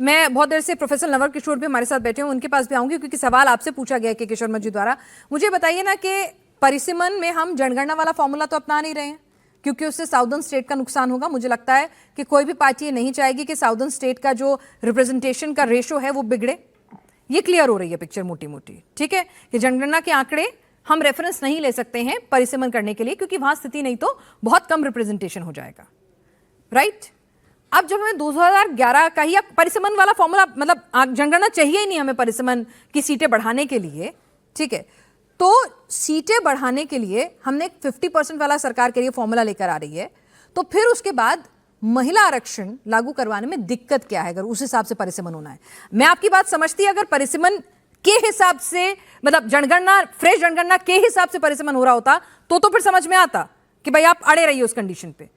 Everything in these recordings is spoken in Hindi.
मैं बहुत देर से प्रोफेसर नवल किशोर भी हमारे साथ बैठे हैं, उनके पास भी आऊंगी क्योंकि सवाल आपसे पूछा गया है के शर्मा जी द्वारा। मुझे बताइए ना कि परिसीमन में हम जनगणना वाला फॉर्मूला तो अपना नहीं रहे हैं क्योंकि उससे साउदर्न स्टेट का नुकसान होगा। मुझे लगता है कि कोई भी पार्टी ये नहीं चाहेगी कि साउदर्न स्टेट का जो रिप्रेजेंटेशन का रेशो है वो बिगड़े। ये क्लियर हो रही है पिक्चर मोटी मोटी, ठीक है। कि जनगणना के आंकड़े हम रेफरेंस नहीं ले सकते हैं परिसीमन करने के लिए क्योंकि वहां स्थिति नहीं तो बहुत कम रिप्रेजेंटेशन हो जाएगा, राइट। अब जब हमें 2011 का ही परिसीमन वाला फॉर्मूला, मतलब जनगणना चाहिए ही नहीं हमें परिसीमन की सीटें बढ़ाने के लिए, ठीक है। तो सीटें बढ़ाने के लिए हमने एक 50% वाला सरकार के लिए फॉर्मूला लेकर आ रही है, तो फिर उसके बाद महिला आरक्षण लागू करवाने में दिक्कत क्या है अगर उस हिसाब से परिसीमन होना है। मैं आपकी बात समझती, अगर परिसीमन के हिसाब से, मतलब जनगणना, फ्रेश जनगणना के हिसाब से परिसीमन हो रहा होता तो फिर समझ में आता कि भाई आप अड़े रहिए उस कंडीशन पे।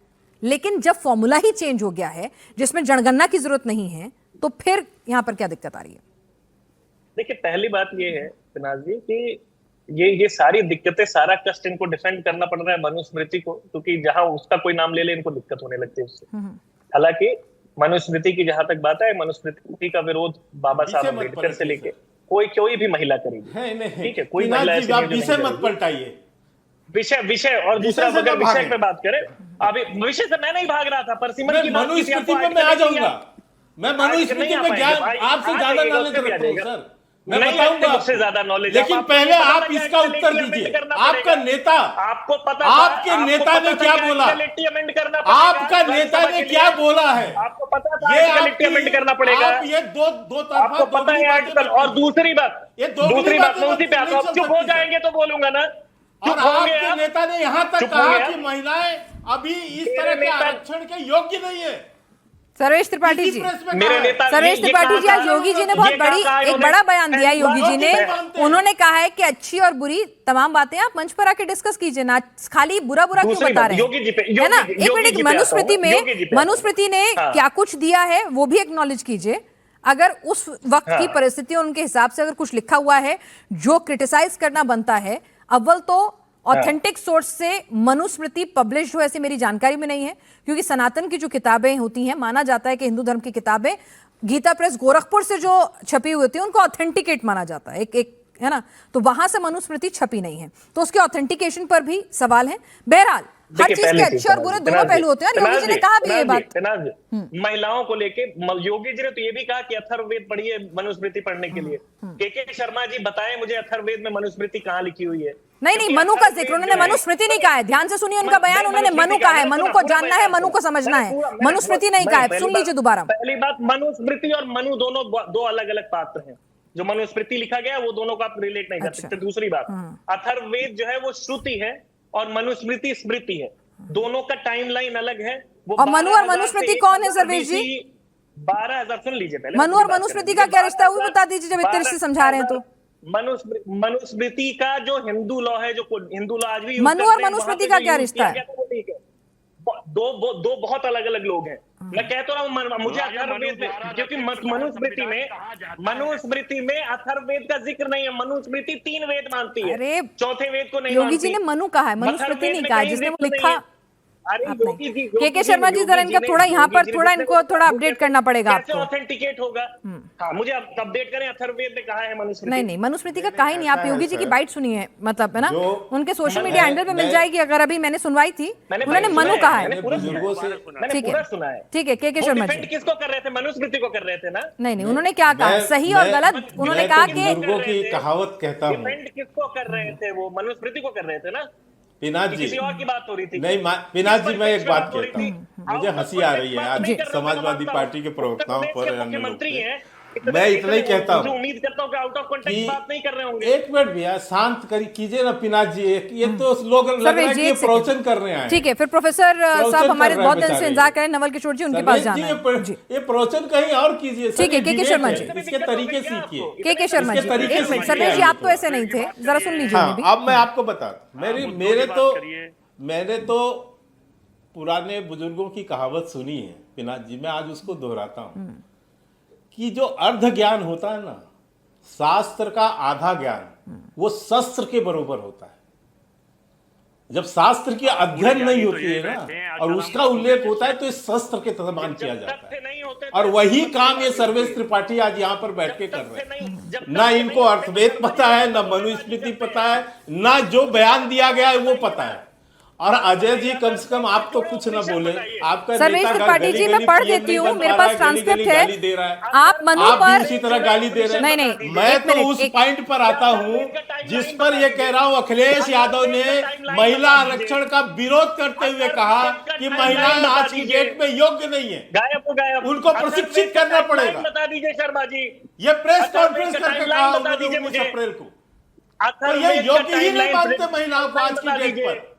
लेकिन जब फॉर्मूला ही चेंज हो गया है जिसमें जनगणना की जरूरत नहीं है, तो फिर यहां पर क्या दिक्कत आ रही है? देखिए, पहली बात ये है पिनाज जी कि ये सारी दिक्कतें, सारा कष्ट इनको डिफेंड करना पड़ रहा है मनुस्मृति को, क्योंकि जहां उसका कोई नाम ले ले इनको दिक्कत होने लगती है उससे। हालांकि मनुस्मृति की जहां तक बात है, मनुस्मृति का विरोध बाबा साहब अम्बेडकर से लेके कोई भी महिला करेगी, ठीक है। कोई महिला ऐसी नहीं जो नहीं मत पलटाइए विषय। और दूसरा, अगर विषय पे बात करें, अभी विषय से मैं नहीं भाग रहा था, परसीमन की बात की थी। मनुस्मृति में मैं आ जाऊंगा, मैं मनुस्मृति में ज्ञान आपसे ज्यादा नॉलेज रखता हूं सर, मैं बताऊंगा आपसे ज्यादा नॉलेज। लेकिन पहले आप इसका उत्तर दीजिए। आपका नेता, आपको पता, आपके नेता ने क्या बोला, आपका नेता ने क्या बोला है, आपको पता था ये अमेंड करना पड़ेगा। आप ये दो तरफा आपको पता है आजकल। और दूसरी बात मैं उसी पे आता हूं, चुप हो जाएंगे तो बोलूंगा ना। और आपके नेता ने यहां तक कहा कि महिलाएं अभी इस तरह के आरक्षण के योग्य नहीं है। सर्वेश त्रिपाठी जी, मेरे नेता सर्वेश त्रिपाठी जी, आज योगी जी ने बहुत एक बड़ा बयान दिया। योगी जी ने, उन्होंने कहा है कि अच्छी और बुरी तमाम बातें आप मंच पर आके डिस्कस कीजिए, ना खाली बुरा बुरा क्यों बता रहे हैं, है ना। एक मिनट, मनुस्मृति ने क्या कुछ दिया है वो भी एक्नॉलेज कीजिए। अगर उस वक्त की परिस्थिति और उनके हिसाब से अगर कुछ लिखा हुआ है जो क्रिटिसाइज करना बनता है, अव्वल तो ऑथेंटिक सोर्स से मनुस्मृति पब्लिश हो ऐसी मेरी जानकारी में नहीं है, क्योंकि सनातन की जो किताबें होती हैं, माना जाता है कि हिंदू धर्म की किताबें गीता प्रेस गोरखपुर से जो छपी हुई होती है उनको ऑथेंटिकेट माना जाता है, एक है ना। तो वहां से मनुस्मृति छपी नहीं है, तो उसके ऑथेंटिकेशन पर भी सवाल है। बहरहाल हर चीज के अच्छे और बुरे दोनों पहलू होते हैं। योगी जी ने कहा भी ये बात महिलाओं को लेके। योगी जी ने तो ये भी कहा कि अथर्ववेद पढ़िए मनुस्मृति पढ़ने के लिए। के शर्मा जी बताएं मुझे अथर्ववेद में मनुस्मृति कहां लिखी हुई है? नहीं, मनु का जिक्र, उन्होंने मनुस्मृति नहीं कहा है। ध्यान से सुनिए उनका बयान, उन्होंने मनु कहा है। मनु को जानना है, मनु को समझना है, मनुस्मृति नहीं कहा है। सुन लीजिए दोबारा। पहली बात, मनुस्मृति और मनु दोनों दो अलग अलग पात्र हैं। जो मनुस्मृति लिखा गया है वो दोनों को आप रिलेट नहीं कर सकते। दूसरी बात, अथर्ववेद जो है वो श्रुति है और मनुस्मृति स्मृति है, दोनों का टाइमलाइन अलग है। और मनु और मनुस्मृति कौन है सर्वेश जी? 12,000 सुन लीजिए पहले। मनु और मनुस्मृति का क्या रिश्ता है वो बता दीजिए, जब इतने रिश्ते समझा रहे हैं तो। मनुस्मृति का जो हिंदू लॉ है, जो हिंदू लॉ आज भी मनु और मनुस्मृति का क्या रिश्ता है? दो बहुत अलग अलग लोग हैं। मैं कह तो रहा हूँ, मुझे अथर्ववेद में, क्योंकि मनुस्मृति में अथर्ववेद का जिक्र नहीं है। मनुस्मृति 3 वेद मानती है, अरे चौथे वेद को नहीं योगी जी ने मनु कहा है, मनुस्मृति नहीं कहा, जिसने वो लिखा। के शर्मा जी, जरा इनका थोड़ा यहाँ पर थोड़ा इनको थोड़ा अपडेट करना पड़ेगा आपको। ऑथेंटिकेट होगा। हाँ, मुझे अपडेट करें। अथर्ववेद ने कहा है मनुस्मृति नहीं, मनुस्मृति का कहा ही नहीं। आप योगी जी की बाइट सुनिए, मतलब है ना, उनके सोशल मीडिया हैंडल पे मिल जाएगी। अगर अभी मैंने सुनवाई थी, उन्होंने मनु कहा है। ठीक है, के शर्मा जी किसको कर रहे थे? मनुस्मृति को कर रहे थे ना। नहीं, उन्होंने क्या कहा, सही और गलत, उन्होंने कहा कि बुजुर्गों की कहावत कहता हूँ। किसको कर रहे थे? वो मनुस्मृति को कर रहे थे ना। पिनाज जी, किसी और की बात हो रही थी। नहीं पिनाज जी, मैं एक बात कहता हूँ, मुझे हंसी आ रही है आज समाजवादी पार्टी के प्रवक्ताओं पर। मुख्यमंत्री हैं, मैं इतना ही कहता हूँ, उम्मीद करता हूँ कि आउट ऑफ कॉन्टेक्स्ट बात नहीं कर रहे होंगे। एक मिनट भैया, शांत कीजिए ना पिनाज जी। ये तो लोग लग रहा है कि प्रवचन कर रहे हैं। ठीक है, फिर प्रोफेसर साहब हमारे बहुत दिन से इंतजार करें, नवल किशोर जी उनके पास जाना है। ये प्रवचन कहीं और कीजिए। ठीक है, के शर्मा जी, इसके तरीके सीखिए। के शर्मा जी, एक मिनट। सर्वेश जी, आप तो ऐसे नहीं थे, जरा सुन लीजिए। अब मैं आपको बता, मैंने तो पुराने बुजुर्गों की कहावत सुनी है पिनाज जी, मैं आज उसको दोहराता हूं कि जो अर्ध ज्ञान होता है ना, शास्त्र का आधा ज्ञान, वो शस्त्र के बरोबर होता है। जब शास्त्र की अध्ययन नहीं होती है ना और उसका उल्लेख होता है तो इस शस्त्र के समान किया जाता है। और वही काम ये सर्वेश त्रिपाठी आज यहाँ पर बैठ के कर रहे हैं। ना इनको अर्थवेद पता है, ना मनुस्मृति पता है, ना जो बयान दिया गया है वो पता है। और अजय जी कम से कम आप तो कुछ ना बोले। आपका सर्वेश त्रिपाठी जी, मैं पढ़ देती हूँ, मेरे पास ट्रांसक्रिप्ट है। आप मनु पर उसी तरह गाली दे रहे हैं। नहीं, मैं तो उस पॉइंट पर आता हूँ जिस पर ये कह रहा हूँ, अखिलेश यादव ने महिला आरक्षण का विरोध करते हुए कहा कि महिलाएं आज की डेट में योग्य नहीं है, गायब उनको प्रशिक्षित करना पड़ेगा। बता दीजिए शर्मा जी, ये प्रेस कॉन्फ्रेंस करके कहा उन्होंने 19 अप्रैल को। तो ये योग्य ही नहीं मानते महिलाओं को आज की डेट पर।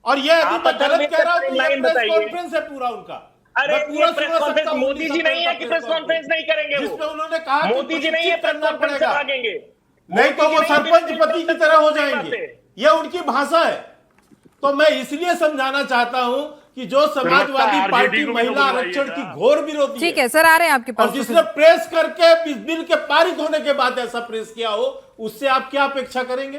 और ये अभी मैं गलत कह रहा हूँ तो ये प्रेस कॉन्फ्रेंस है पूरा उनका। अरे पूरा प्रेस कॉन्फ्रेंस मोदी जी नहीं है कि प्रेस कॉन्फ्रेंस नहीं करेंगे, जिसमें उन्होंने कहा मोदी जी नहीं है करना पड़ेगा, भागेंगे, नहीं तो वो सरपंच पति की तरह हो जाएंगे। ये उनकी भाषा है। तो मैं इसलिए समझाना चाहता हूँ कि जो समाजवादी पार्टी महिला आरक्षण की घोर विरोधी, ठीक है सर, आ रहे हैं आपके पास, और जिसने प्रेस करके इस बिल के पारित होने के बाद ऐसा प्रेस किया हो, उससे आप क्या अपेक्षा करेंगे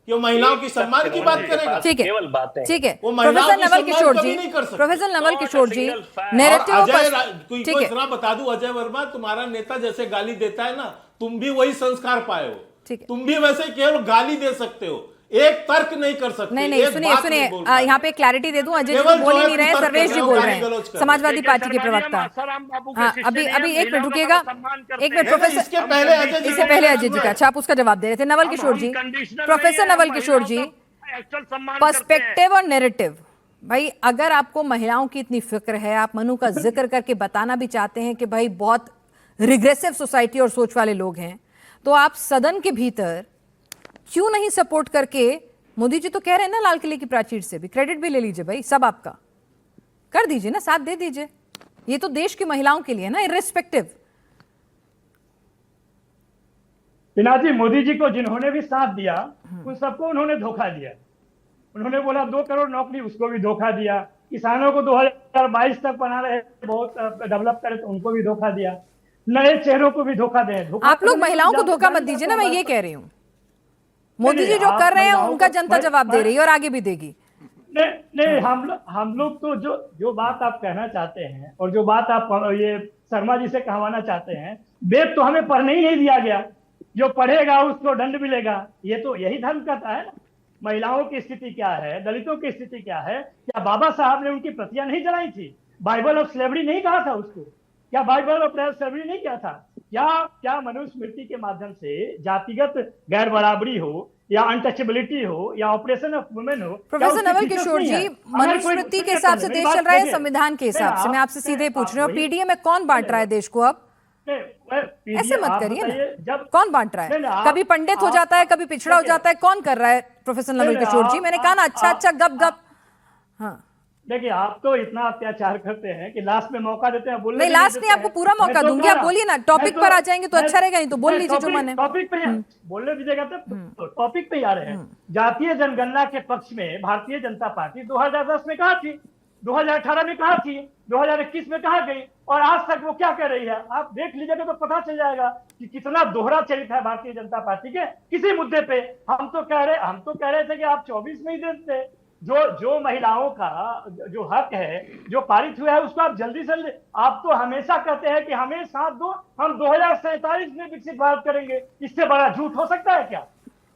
कि वो महिलाओं की सम्मान की बात करेगा? ठीक है, केवल बातें ठीक है। वो महिलाओं प्रोफेसर की नवल सम्मान किशोर कभी जी, नहीं कर सकते। प्रोफेसर नवल किशोर जी, और नैरेटिव अजय पर ठीक को है, इतना बता दूं, अजय वर्मा तुम्हारा नेता जैसे गाली देता है ना, तुम भी वही संस्कार पाए हो। ठीक है। तुम भी वैसे केवल गाली दे सकते हो, एक तर्क नहीं कर सकते। नहीं, सुनिए, यहाँ पे क्लैरिटी दे दूं, अजय जी तो बोल ही नहीं रहे, सर्वेश जी बोल रहे हैं, समाजवादी पार्टी के प्रवक्ता। हाँ, अभी एक मिनट रुकिएगा, एक मिनट प्रोफेसर, इससे पहले अजय जी का, अच्छा आप उसका जवाब दे रहे थे। नवल किशोर जी, प्रोफेसर नवल किशोर जी, पर्सपेक्टिव और नैरेटिव, भाई अगर आपको महिलाओं की इतनी फिक्र है, आप मनु का जिक्र करके बताना भी चाहते हैं कि भाई बहुत रिग्रेसिव सोसाइटी और सोच वाले लोग हैं, तो आप सदन के भीतर क्यों नहीं सपोर्ट करके, मोदी जी तो कह रहे हैं ना लाल किले की प्राचीर से भी, क्रेडिट भी ले लीजिए भाई, सब आपका कर दीजिए ना, साथ दे दीजिए। ये तो देश की महिलाओं के लिए ना, इर्रिस्पेक्टिव। पिनाक जी, मोदी जी को जिन्होंने भी साथ दिया उन सबको उन्होंने धोखा दिया। उन्होंने बोला 2 करोड़ नौकरी, उसको भी धोखा दिया। किसानों को 2022 तक बना रहे, बहुत डेवलप करे, तो उनको भी धोखा दिया। नए चेहरों को भी धोखा दें। आप लोग महिलाओं को धोखा मत दीजिए ना, मैं ये कह रही हूँ। मोदी जी जो कर रहे हैं उनका जनता जवाब दे रही है और आगे भी देगी। नहीं, हम लोग तो जो बात आप कहना चाहते हैं और जो बात आप ये शर्मा जी से कहवाना चाहते हैं, वेद तो हमें पढ़ने ही नहीं दिया गया। जो पढ़ेगा उसको दंड मिलेगा, ये तो यही धर्म कहता है। महिलाओं की स्थिति क्या है, दलितों की स्थिति क्या है? क्या बाबा साहब ने उनकी प्रतियां नहीं जलाई थी? बाइबल ऑफ स्लेवरी नहीं कहा था उसको? क्या बाइबल ऑफ स्लेवरी नहीं किया था? क्या मनुस्मृति के माध्यम से जातिगत गैर बराबरी हो या अनटचेबिलिटी हो या ऑपरेशन ऑफ वुमेन हो? प्रोफेसर नवल किशोर जी, मनुस्मृति के हिसाब से देश चल रहा है, संविधान के हिसाब से, मैं आपसे सीधे पूछ रही हूँ, पीडीए में कौन बांट रहा है देश को? अब ऐसे मत करिए ना, कौन बांट रहा है? कभी पंडित हो जाता है, कभी पिछड़ा हो जाता है, कौन कर रहा है? प्रोफेसर नवल किशोर जी, मैंने कहा ना, अच्छा गप गप। हाँ देखिए, आप तो इतना अत्याचार करते हैं कि लास्ट में मौका देते हैं बोलने। नहीं, लास्ट नहीं, आपको पूरा मौका दूंगी, आप बोलिए ना। टॉपिक पर आ जाएंगे तो अच्छा रहेगा, नहीं तो बोल लीजिए जो मन है। टॉपिक पे बोलने दीजिएगा तो टॉपिक पे आ रहे हैं। जातीय जनगणना के पक्ष में भारतीय जनता पार्टी 2010 में कहा थी, 2018 में कहा थी, 2021 में कहा गई, और आज तक वो क्या कह रही है आप देख लीजिएगा तो पता चल जाएगा कि कितना दोहरा चरित्र है भारतीय जनता पार्टी के किसी मुद्दे पे। हम तो कह रहे थे कि आप 24 में ही दे देते। जो महिलाओं का जो हक है, जो पारित हुआ है, उसको आप जल्दी से आप तो हमेशा कहते हैं कि हमें साथ दो, हम 2047 में विकसित भारत करेंगे। इससे बड़ा झूठ हो सकता है क्या?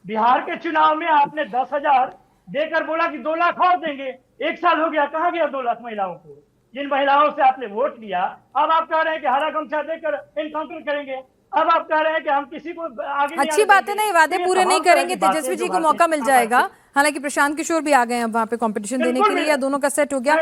बिहार के चुनाव में आपने 10,000 देकर बोला कि 2 लाख और देंगे। 1 साल हो गया, कहाँ गया 2 लाख महिलाओं को? जिन महिलाओं से आपने वोट लिया, अब आप कह रहे हैं कि हरा गमछा देकर एनकाउंटर करेंगे। अब आप कह रहे हैं कि हम किसी को आगे अच्छी बात है, नहीं वादे पूरे नहीं करेंगे। तेजस्वी जी को मौका मिल जाएगा, हालांकि प्रशांत किशोर भी आ गए हैं अब वहां पे कंपटीशन देने के लिए, या दोनों का सेट हो गया।